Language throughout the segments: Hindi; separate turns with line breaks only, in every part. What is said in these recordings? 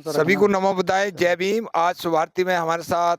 सभी को नमो बुद्धाय, जय भीम। आज शुभारती में हमारे साथ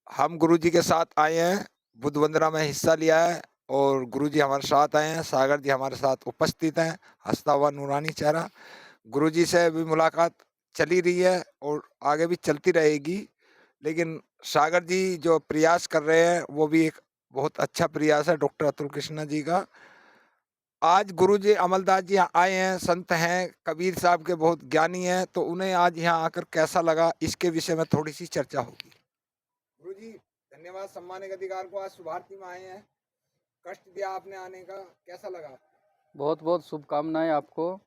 हम गुरुजी के साथ आए हैं, बुद्ध वंदना में हिस्सा लिया है और गुरुजी हमारे साथ आए हैं। सागर जी हमारे साथ उपस्थित हैं, हंसता हुआ नूरानी चेहरा। गुरुजी से भी मुलाकात चली रही है और आगे भी चलती रहेगी, लेकिन सागर जी जो प्रयास कर रहे हैं वो भी एक बहुत अच्छा प्रयास है डॉक्टर अतुल कृष्णा जी का। आज गुरुजी अमलदास जी आए हैं, संत हैं, कबीर साहब के बहुत ज्ञानी हैं, तो उन्हें आज यहाँ आकर कैसा लगा इसके विषय में थोड़ी सी चर्चा होगी। गुरुजी धन्यवाद, सम्मानित अधिकार को आज शुभारती में आए हैं, कष्ट दिया आपने आने का, कैसा लगा?
बहुत बहुत शुभकामनाएं आपको।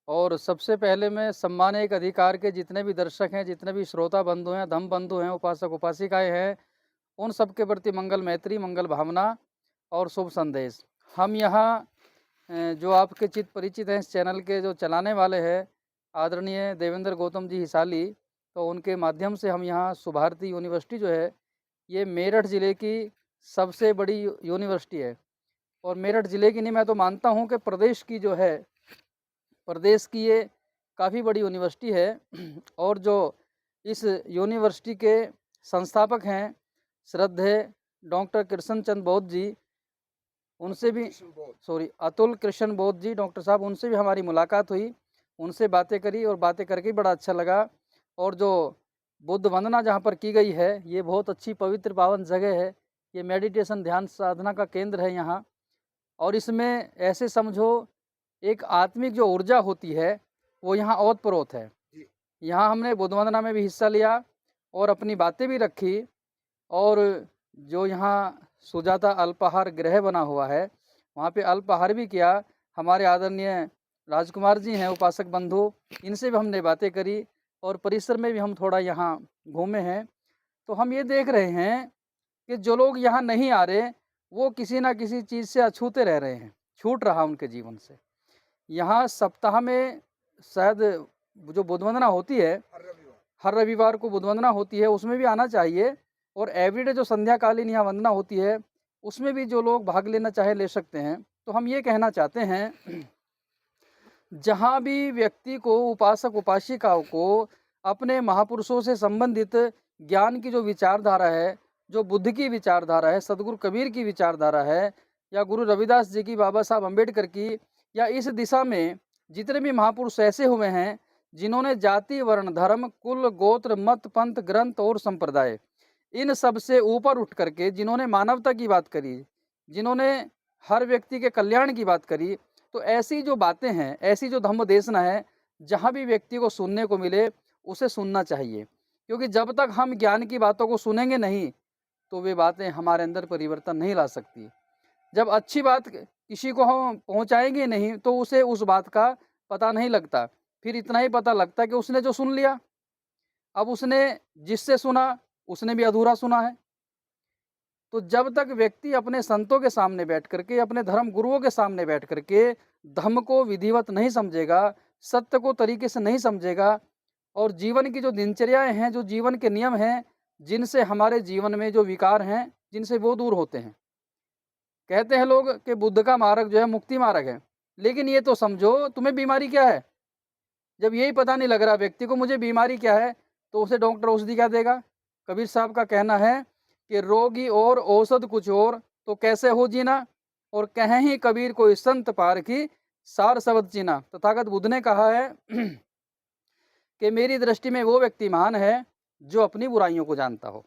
और सबसे पहले मैं सम्मान एक अधिकार के जितने भी दर्शक हैं, जितने भी श्रोता बंधु हैं, धम्म बंधु हैं, उपासक उपासिकाएं हैं, उन सब के प्रति मंगल मैत्री, मंगल भावना और शुभ संदेश। हम यहाँ जो आपके चित परिचित हैं, इस चैनल के जो चलाने वाले हैं आदरणीय देवेंद्र गौतम जी हिसाली, तो उनके माध्यम से हम यहाँ शुभारती यूनिवर्सिटी जो है ये मेरठ ज़िले की सबसे बड़ी यूनिवर्सिटी है। और मेरठ ज़िले की नहीं, मैं तो मानता हूँ कि प्रदेश की जो है, प्रदेश की ये काफ़ी बड़ी यूनिवर्सिटी है। और जो इस यूनिवर्सिटी के संस्थापक हैं श्रद्धेय डॉक्टर कृष्ण चंद बौद्ध जी, उनसे भी अतुल कृष्ण बौद्ध जी डॉक्टर साहब, उनसे भी हमारी मुलाकात हुई, उनसे बातें करी और बातें करके बड़ा अच्छा लगा। और जो बुद्ध वंदना जहाँ पर की गई है, ये बहुत अच्छी पवित्र पावन जगह है। ये मेडिटेशन ध्यान साधना का केंद्र है यहाँ। और इसमें ऐसे समझो एक आत्मिक जो ऊर्जा होती है वो यहाँ ओतप्रोत है। यहाँ हमने बुद्ध वंदना में भी हिस्सा लिया और अपनी बातें भी रखी। और जो यहाँ सुजाता अल्पाहार गृह बना हुआ है, वहाँ पे अल्पाहार भी किया। हमारे आदरणीय राजकुमार जी हैं उपासक बंधु, इनसे भी हमने बातें करी और परिसर में भी हम थोड़ा यहाँ घूमे हैं। तो हम ये देख रहे हैं कि जो लोग यहाँ नहीं आ रहे वो किसी ना किसी चीज़ से अछूते रह रहे हैं, छूट रहा उनके जीवन से। यहाँ सप्ताह में शायद जो बुद्ध वंदना होती है, हर रविवार को बुद्ध वंदना होती है, उसमें भी आना चाहिए। और एवरीडे जो संध्याकालीन यहाँ वंदना होती है, उसमें भी जो लोग भाग लेना चाहे ले सकते हैं। तो हम ये कहना चाहते हैं, जहाँ भी व्यक्ति को, उपासक उपासिकाओं को अपने महापुरुषों से संबंधित ज्ञान की जो विचारधारा है, जो बुद्ध की विचारधारा है, सदगुरु कबीर की विचारधारा है, या गुरु रविदास जी की, बाबा साहब अम्बेडकर की, या इस दिशा में जितने भी महापुरुष ऐसे हुए हैं जिन्होंने जाति वर्ण धर्म कुल गोत्र मत पंथ ग्रंथ और संप्रदाय, इन सब से ऊपर उठ करके जिन्होंने मानवता की बात करी, जिन्होंने हर व्यक्ति के कल्याण की बात करी, तो ऐसी जो बातें हैं, ऐसी जो धम्म देशना है, जहाँ भी व्यक्ति को सुनने को मिले उसे सुनना चाहिए। क्योंकि जब तक हम ज्ञान की बातों को सुनेंगे नहीं तो वे बातें हमारे अंदर परिवर्तन नहीं ला सकती। जब अच्छी बात किसी को हम पहुंचाएंगे नहीं तो उसे उस बात का पता नहीं लगता। फिर इतना ही पता लगता कि उसने जो सुन लिया, अब उसने जिससे सुना उसने भी अधूरा सुना है। तो जब तक व्यक्ति अपने संतों के सामने बैठ करके, अपने धर्म गुरुओं के सामने बैठ करके धम्म को विधिवत नहीं समझेगा, सत्य को तरीके से नहीं समझेगा, और जीवन की जो दिनचर्याएं हैं, जो जीवन के नियम हैं, जिनसे हमारे जीवन में जो विकार हैं, जिनसे वो दूर होते हैं। कहते हैं लोग कि बुद्ध का मार्ग जो है मुक्ति मार्ग है, लेकिन ये तो समझो तुम्हें बीमारी क्या है। जब यही पता नहीं लग रहा व्यक्ति को मुझे बीमारी क्या है, तो उसे डॉक्टर औषधि क्या देगा। कबीर साहब का कहना है कि रोगी और औषध कुछ और, तो कैसे हो जीना। और कहें ही कबीर को संत पार की सार शब्द चीना। तथागत बुद्ध ने कहा है कि मेरी दृष्टि में वो व्यक्ति महान है जो अपनी बुराइयों को जानता हो।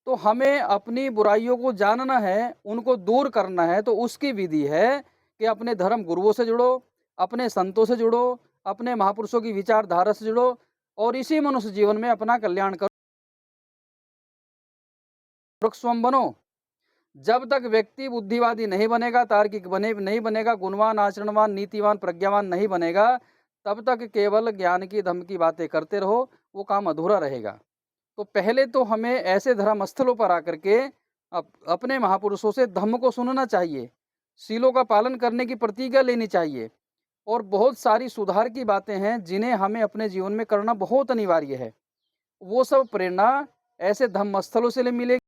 तो हमें अपनी बुराइयों को जानना है, उनको दूर करना है। तो उसकी विधि है कि अपने धर्म गुरुओं से जुड़ो, अपने संतों से जुड़ो, अपने महापुरुषों की विचारधारा से जुड़ो और इसी मनुष्य जीवन में अपना कल्याण करो, स्वयं बनो। जब तक व्यक्ति बुद्धिवादी नहीं बनेगा, तार्किक नहीं बनेगा, गुणवान आचरणवान नीतिवान प्रज्ञावान नहीं बनेगा, तब तक केवल ज्ञान की धम्म की बातें करते रहो, वो काम अधूरा रहेगा। तो पहले तो हमें ऐसे धर्म स्थलों पर आकर के अपने महापुरुषों से धम्म को सुनना चाहिए, शीलों का पालन करने की प्रतिज्ञा लेनी चाहिए। और बहुत सारी सुधार की बातें हैं जिन्हें हमें अपने जीवन में करना बहुत अनिवार्य है। वो सब प्रेरणा ऐसे धम्म स्थलों से मिलेगी।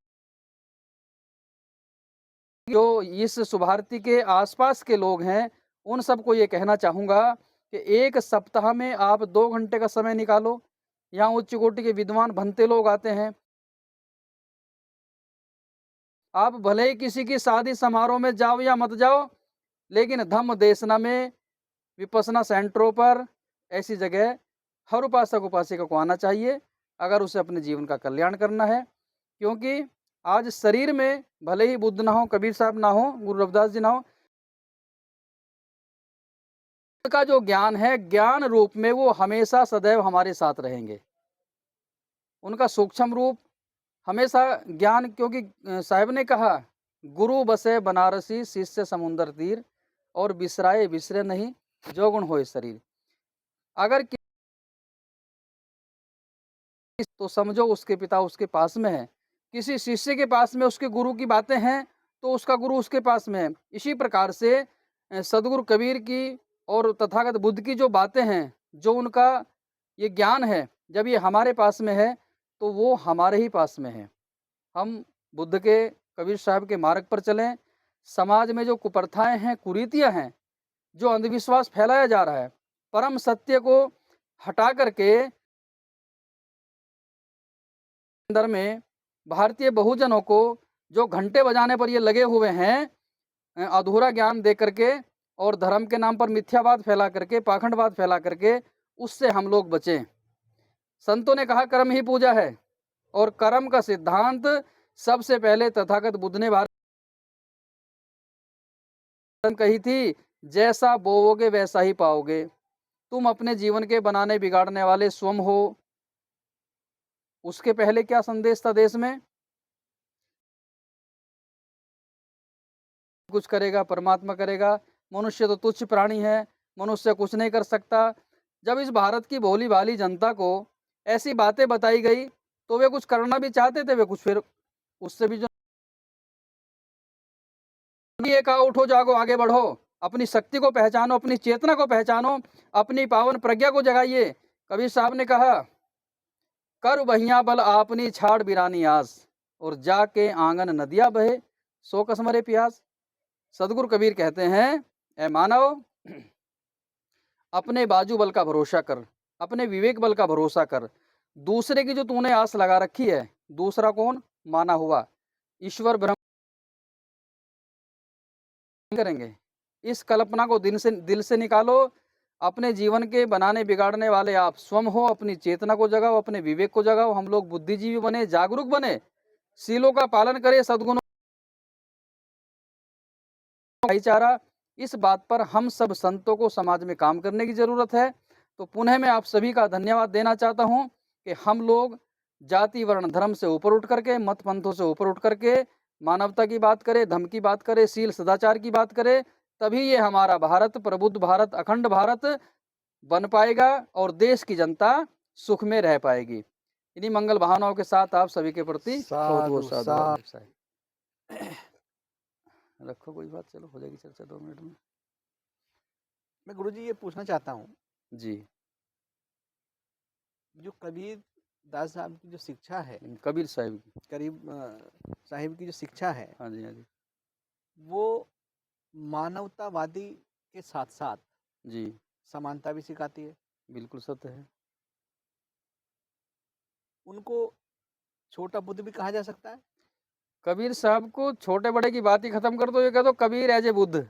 जो इस शुभारती के आसपास के लोग हैं, उन सबको ये कहना चाहूँगा कि एक सप्ताह में आप 2 घंटे का समय निकालो। यहाँ उच्च कोटि के विद्वान भंते लोग आते हैं। आप भले ही किसी की शादी समारोह में जाओ या मत जाओ, लेकिन धम्म देशना में, विपश्यना सेंटरों पर, ऐसी जगह हर उपासक उपासिका को आना चाहिए, अगर उसे अपने जीवन का कल्याण करना है। क्योंकि आज शरीर में भले ही बुद्ध ना हो, कबीर साहब ना हो, गुरु रविदास जी ना हो, का जो ज्ञान है, ज्ञान रूप में वो हमेशा सदैव हमारे साथ रहेंगे। उनका सूक्ष्म रूप हमेशा ज्ञान, क्योंकि साहब ने कहा, गुरु बसे बनारसी शिष्य समुंदर तीर, और बिसराए बिसरे नहीं जो गुण होए शरीर। अगर तो समझो उसके पिता उसके पास में है, किसी शिष्य के पास में उसके गुरु की बातें हैं तो उसका गुरु उसके पास में है। इसी प्रकार से सदगुरु कबीर की और तथागत बुद्ध की जो बातें हैं, जो उनका ये ज्ञान है, जब ये हमारे पास में है तो वो हमारे ही पास में है। हम बुद्ध के, कबीर साहब के मार्ग पर चलें। समाज में जो कुप्रथाएं हैं, कुरीतियां हैं, जो अंधविश्वास फैलाया जा रहा है, परम सत्य को हटा करके अंदर में भारतीय बहुजनों को जो घंटे बजाने पर ये लगे हुए हैं, अधूरा ज्ञान दे करके और धर्म के नाम पर मिथ्यावाद फैला करके, पाखंडवाद फैला करके, उससे हम लोग बचें। संतों ने कहा कर्म ही पूजा है, और कर्म का सिद्धांत सबसे पहले तथागत बुद्ध ने भारत कही थी, जैसा बोओगे वैसा ही पाओगे। तुम अपने जीवन के बनाने बिगाड़ने वाले स्वयं हो। उसके पहले क्या संदेश था देश में? कुछ करेगा परमात्मा करेगा, मनुष्य तो तुच्छ प्राणी है, मनुष्य कुछ नहीं कर सकता। जब इस भारत की भोली भाली जनता को ऐसी बातें बताई गई तो वे कुछ करना भी चाहते थे, वे कुछ फिर उससे भी जो ये कहा, उठो जागो आगे बढ़ो, अपनी शक्ति को पहचानो, अपनी चेतना को पहचानो, अपनी पावन प्रज्ञा को जगाइए। कबीर साहब ने कहा, कर बहिया बल आपनी छाड़ बिरानी आस, और जाके आंगन नदिया बहे सो कसमरे प्यास। सदगुरु कबीर कहते हैं, ए मानव, अपने बाजू बल का भरोसा कर, अपने विवेक बल का भरोसा कर। दूसरे की जो तूने आस लगा रखी है, दूसरा कौन? माना हुआ ईश्वर ब्रह्म करेंगे। इस कल्पना को दिल से निकालो। अपने जीवन के बनाने बिगाड़ने वाले आप स्वयं हो। अपनी चेतना को जगाओ, अपने विवेक को जगाओ। हम लोग बुद्धिजीवी बने, जागरूक बने, सीलों का पालन करें, सद्गुणों भाईचारा, इस बात पर हम सब संतों को समाज में काम करने की जरूरत है। तो पुनः मैं आप सभी का धन्यवाद देना चाहता हूं कि हम लोग जाति वर्ण धर्म से ऊपर उठ करके, मत पंथों से ऊपर उठ करके मानवता की बात करें, धर्म की बात करें, शील सदाचार की बात करें, तभी ये हमारा भारत, प्रबुद्ध भारत, अखंड भारत बन पाएगा और देश की जनता सुख में रह पाएगी। इन्हीं मंगल भावनाओं के साथ आप सभी के प्रति बहुत बहुत साधुवाद। रखो कोई बात, चलो हो जाएगी चर्चा 2 मिनट में।
मैं गुरुजी ये पूछना चाहता हूँ
जी,
जो कबीर दास साहब की जो शिक्षा है,
कबीर साहब की,
करीब साहिब की जो शिक्षा है,
हाँ जी, हाँ जी,
वो मानवतावादी के साथ साथ
जी,
समानता भी सिखाती है।
बिल्कुल सत्य है।
उनको छोटा बुद्ध भी कहा जा सकता है।
कबीर साहब को छोटे बड़े की बात ही खत्म कर दो, ये कह दो कबीर एज ए बुद्ध।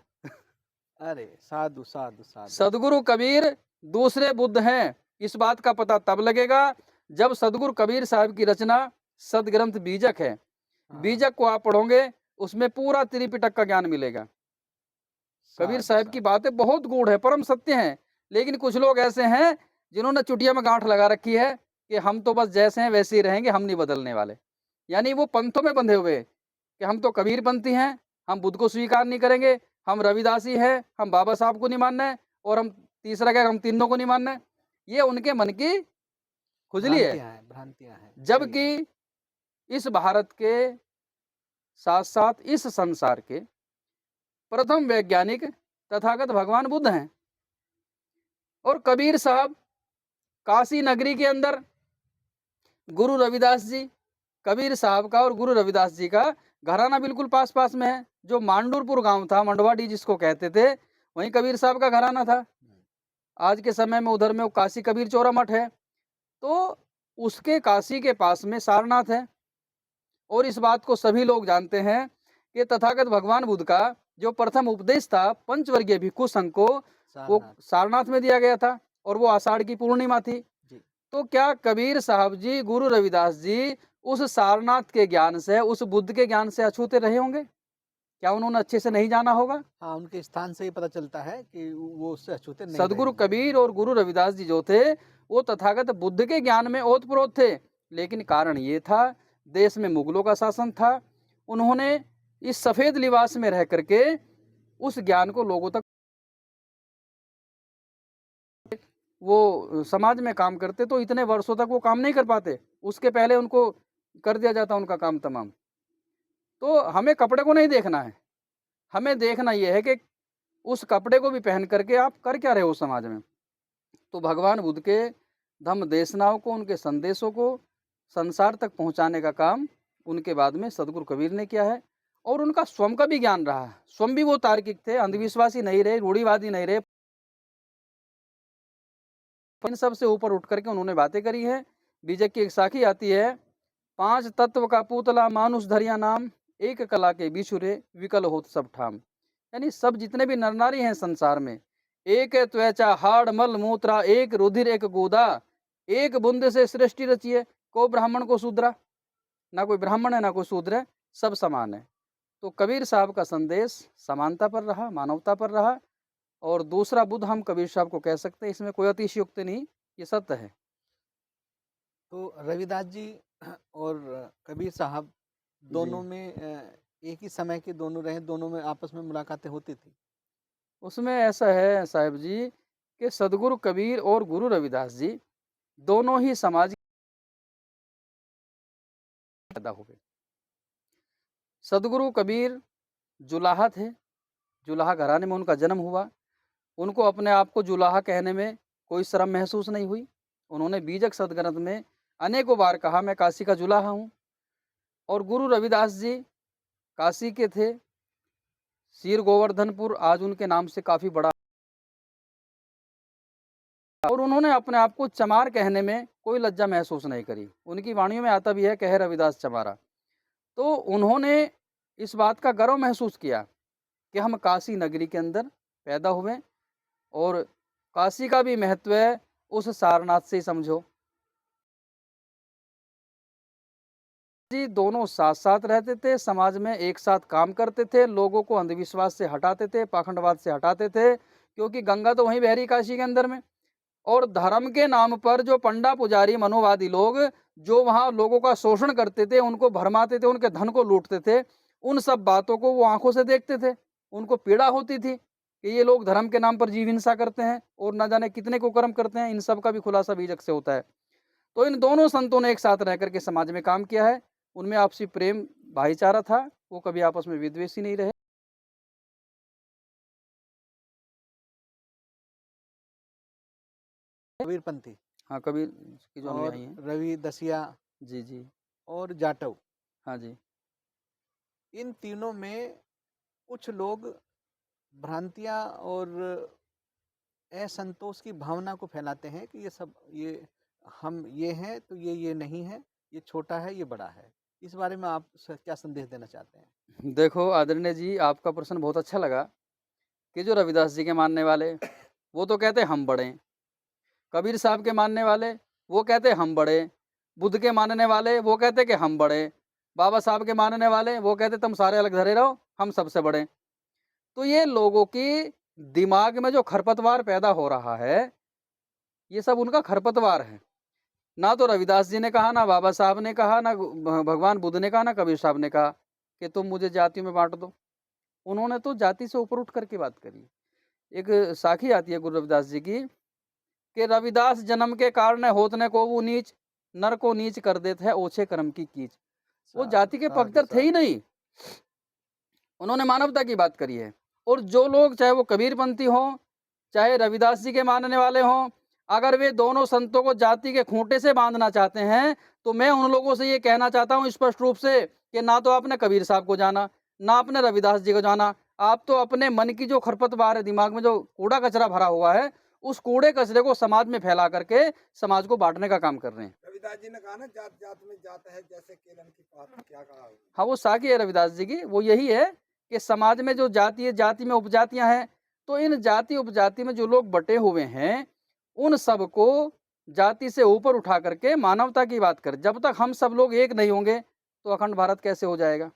अरे साधु साधु साधु।
सदगुरु कबीर दूसरे बुद्ध हैं। इस बात का पता तब लगेगा जब सदगुरु कबीर साहब की रचना सदग्रंथ बीजक है, बीजक को आप पढ़ोगे, उसमें पूरा त्रिपिटक का ज्ञान मिलेगा। कबीर साहब की बातें बहुत गूढ़ है, परम सत्य हैं, लेकिन कुछ लोग ऐसे हैं जिन्होंने चुटिया में गांठ लगा रखी है कि हम तो बस जैसे हैं वैसे ही रहेंगे, हम नहीं बदलने वाले। यानी वो पंथों में बंधे हुए कि हम तो कबीर पंथी हैं, हम बुद्ध को स्वीकार नहीं करेंगे, हम रविदासी हैं, हम बाबा साहब को नहीं मानना है, और हम तीसरा क्या, हम तीनों को नहीं मानना है। ये उनके मन की खुजली है।
भ्रांतियां हैं।
जबकि इस भारत के साथ साथ इस संसार के प्रथम वैज्ञानिक तथागत भगवान बुद्ध हैं। और कबीर साहब काशी नगरी के अंदर गुरु रविदास जी, कबीर साहब का और गुरु रविदास जी का घराना बिल्कुल पास पास में है। जो मांडुरपुर गांव था, मंडवाडी जिसको कहते थे, वहीं कबीर साहब का घराना था। आज के समय में उधर में वो काशी कबीर चौरा मठ है, तो उसके काशी के पास में सारनाथ है। और इस बात को सभी लोग जानते हैं कि तथागत भगवान बुद्ध का जो प्रथम उपदेश था पंचवर्गीय भिक्षु संघ को, वो
सारनाथ।
सारनाथ में दिया गया था और वो आषाढ़ की पूर्णिमा थी।
जी।
तो क्या कबीर साहब जी, गुरु रविदास जी उस सारनाथ के ज्ञान से, उस बुद्ध के ज्ञान से अछूते रहे होंगे? क्या उन्होंने अच्छे से नहीं जाना होगा?
हाँ, उनके स्थान से ही पता चलता है कि वो उससे अछूते नहीं रहे
सदगुरु
होंगे।
कबीर और गुरु रविदास जी जो थे, वो तथागत बुद्ध के ज्ञान में ओतप्रोत थे। लेकिन कारण ये था, देश में मुगलों का शासन था। उन्होंने इस सफेद लिबास में रह करके उस ज्ञान को लोगों तक, वो समाज में काम करते तो इतने वर्षों तक वो काम नहीं कर पाते। उसके पहले उनको कर दिया जाता उनका काम तमाम। तो हमें कपड़े को नहीं देखना है, हमें देखना ये है कि उस कपड़े को भी पहन करके आप कर क्या रहे हो समाज में। तो भगवान बुद्ध के धम्म देशनाओं को, उनके संदेशों को संसार तक पहुंचाने का काम उनके बाद में सदगुरु कबीर ने किया है। और उनका स्वयं का भी ज्ञान रहा है। स्वयं भी वो तार्किक थे, अंधविश्वासी नहीं रहे, रूढ़िवादी नहीं रहे। इन सब से ऊपर उठ करके उन्होंने बातें करी है। बीजक की एक साखी आती है, 5 तत्व का पुतला मानुष धरिया नाम, एक कला के बिछुरे विकल होत सब ठाम। यानी सब जितने भी नर नारी हैं संसार में, एक त्वचा हाड़ मल मूत्रा, एक रुधिर एक गोदा, एक बूंद से सृष्टि रची है, को ब्राह्मण को शूद्रा। ना कोई ब्राह्मण है ना कोई शूद्र है, सब समान है। तो कबीर साहब का संदेश समानता पर रहा, मानवता पर रहा। और दूसरा बुद्ध हम कबीर साहब को कह सकते हैं, इसमें कोई अतिशयोक्ति नहीं, ये सत्य है।
तो रविदास जी और कबीर साहब दोनों
जी।
में एक ही समय के दोनों रहे, दोनों में आपस में मुलाकातें होती थी।
उसमें ऐसा है साहब जी कि सदगुरु कबीर और गुरु रविदास जी दोनों ही समाज पैदा हुए। सदगुरु कबीर जुलाहा थे, जुलाहा घराने में उनका जन्म हुआ। उनको अपने आप को जुलाहा कहने में कोई शर्म महसूस नहीं हुई। उन्होंने बीजक सदग्रंथ में अनेकों बार कहा, मैं काशी का जुलाहा हूँ। और गुरु रविदास जी काशी के थे, सीर गोवर्धनपुर आज उनके नाम से काफ़ी बड़ा। और उन्होंने अपने आप को चमार कहने में कोई लज्जा महसूस नहीं करी। उनकी वाणियों में आता भी है, कहे रविदास चमारा। तो उन्होंने इस बात का गर्व महसूस किया कि हम काशी नगरी के अंदर पैदा हुए और काशी का भी महत्व है उस सारनाथ से ही समझो। जी दोनों साथ साथ रहते थे, समाज में एक साथ काम करते थे, लोगों को अंधविश्वास से हटाते थे, पाखंडवाद से हटाते थे, क्योंकि गंगा तो वहीं बह रही काशी के अंदर में। और धर्म के नाम पर जो पंडा पुजारी मनोवादी लोग जो वहाँ लोगों का शोषण करते थे, उनको भरमाते थे, उनके धन को लूटते थे, उन सब बातों को वो आंखों से देखते थे। उनको पीड़ा होती थी कि ये लोग धर्म के नाम पर जीव हिंसा करते हैं और न जाने कितने कुकर्म करते हैं। इन सब का भी खुलासा बीजक से होता है। तो इन दोनों संतों ने एक साथ रह करके समाज में काम किया है। उनमें आपसी प्रेम भाईचारा था, वो कभी आपस में विद्वेषी नहीं रहे।
कबीरपंथी
हाँ, कबीर की जो
और
अनुयायी हैं।
रवि दसिया
जी, जी।
और जाटव,
हाँ जी।
इन तीनों में कुछ लोग भ्रांतियां और असंतोष की भावना को फैलाते हैं कि ये सब ये हम ये हैं तो ये नहीं है, ये छोटा है, ये बड़ा है। इस बारे में आप क्या संदेश देना चाहते हैं?
देखो आदरणीय जी, आपका प्रश्न बहुत अच्छा लगा कि जो रविदास जी के मानने वाले, वो तो कहते हम बड़े हैं। कबीर साहब के मानने वाले, वो कहते हम बड़े। बुद्ध के मानने वाले, वो कहते कि हम बड़े। बाबा साहब के मानने वाले, वो कहते तुम सारे अलग धरे रहो, हम सबसे बड़े। तो ये लोगों की दिमाग में जो खरपतवार पैदा हो रहा है, ये सब उनका खरपतवार है। ना तो रविदास जी ने कहा, ना बाबा साहब ने कहा, ना भगवान बुद्ध ने कहा, ना कबीर साहब ने कहा कि तुम मुझे जातियों में बांट दो। उन्होंने तो जाति से ऊपर उठ करके बात करी। एक साखी आती है गुरु रविदास जी की कि रविदास जन्म के कारण होतने को वो नीच, नर को नीच कर देते है ओछे कर्म की कीच। वो जाति के पक्षधर थे ही नहीं, उन्होंने मानवता की बात करी है। और जो लोग चाहे वो कबीरपंथी हों, चाहे रविदास जी के मानने वाले हों, अगर वे दोनों संतों को जाति के खूंटे से बांधना चाहते हैं, तो मैं उन लोगों से ये कहना चाहता हूँ स्पष्ट रूप से कि ना तो आपने कबीर साहब को जाना, ना आपने रविदास जी को जाना। आप तो अपने मन की जो खरपतवार है, दिमाग में जो कूड़ा कचरा भरा हुआ है, उस कूड़े कचरे को समाज में फैला करके समाज को बांटने का काम कर रहे हैं।
रविदास जी ने कहा ना, जात जात में जात है जैसे केलन की पात, क्या कहा?
हाँ, वो साकी है रविदास जी की, वो यही है कि समाज में जो जाति है, जाति में उपजातियां हैं, तो इन जाति उपजाति में जो लोग बटे हुए हैं, उन सबको जाति से ऊपर उठा करके मानवता की बात करें। जब तक हम सब लोग एक नहीं होंगे तो अखंड भारत कैसे हो जाएगा?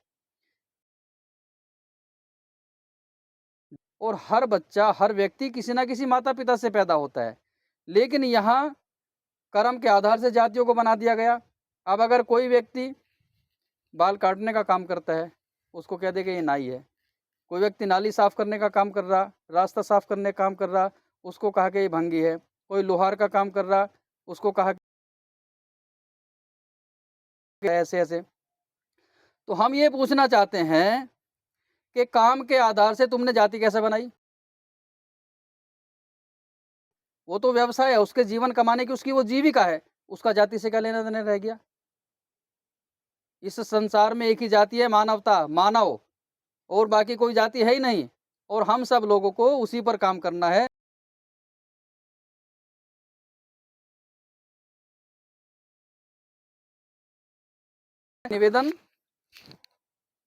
और हर बच्चा, हर व्यक्ति किसी ना किसी माता पिता से पैदा होता है, लेकिन यहाँ कर्म के आधार से जातियों को बना दिया गया। अब अगर कोई व्यक्ति बाल काटने का काम करता है, उसको कह दे कि ये नाई है। कोई व्यक्ति नाली साफ करने का काम कर रहा, रास्ता साफ करने का काम कर रहा, उसको कहा कि ये भंगी है। कोई लोहार का काम कर रहा, उसको कहा कि ऐसे-ऐसे। तो हम ये पूछना चाहते हैं कि काम के आधार से तुमने जाति कैसे बनाई? वो तो व्यवसाय है, उसके जीवन कमाने की उसकी वो जीविका है, उसका जाति से क्या लेना-देना रह गया? इस संसार में एक ही जाति है, मानवता, मानव, और बाकी कोई जाति है ही नहीं, और हम सब लोगों को उसी पर काम करना है। निवेदन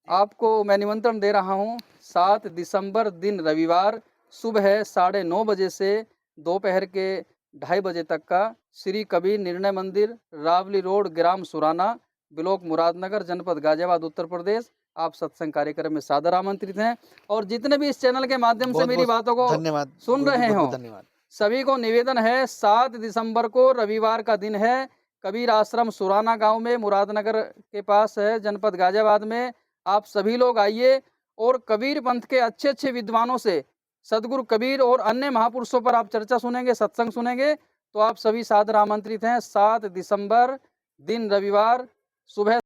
आपको मैं निमंत्रण दे रहा हूँ, 7 दिसंबर दिन रविवार सुबह 9:30 बजे से दोपहर के 2:30 बजे तक का श्री कबीर निर्णय मंदिर, रावली रोड, ग्राम सुराना, ब्लॉक मुरादनगर, जनपद गाजियाबाद, उत्तर प्रदेश। आप सत्संग कार्यक्रम में सादर आमंत्रित हैं, और जितने भी इस चैनल के माध्यम से मेरी बातों को
धन्यवाद
सुन
गुरुजी,
रहे
बहुत-बहुत
हो,
धन्यवाद।
सभी को निवेदन है, 7 दिसंबर को रविवार का दिन है, कबीर आश्रम सुराना गांव में, मुरादनगर के पास है, जनपद गाजियाबाद में। आप सभी लोग आइए और कबीर पंथ के अच्छे-अच्छे विद्वानों से, सदगुरु कबीर और अन्य महापुरुषों पर आप चर्चा सुनेंगे, सत्संग सुनेंगे। तो आप सभी सादर आमंत्रित हैं। 7 दिसंबर दिन रविवार सुबह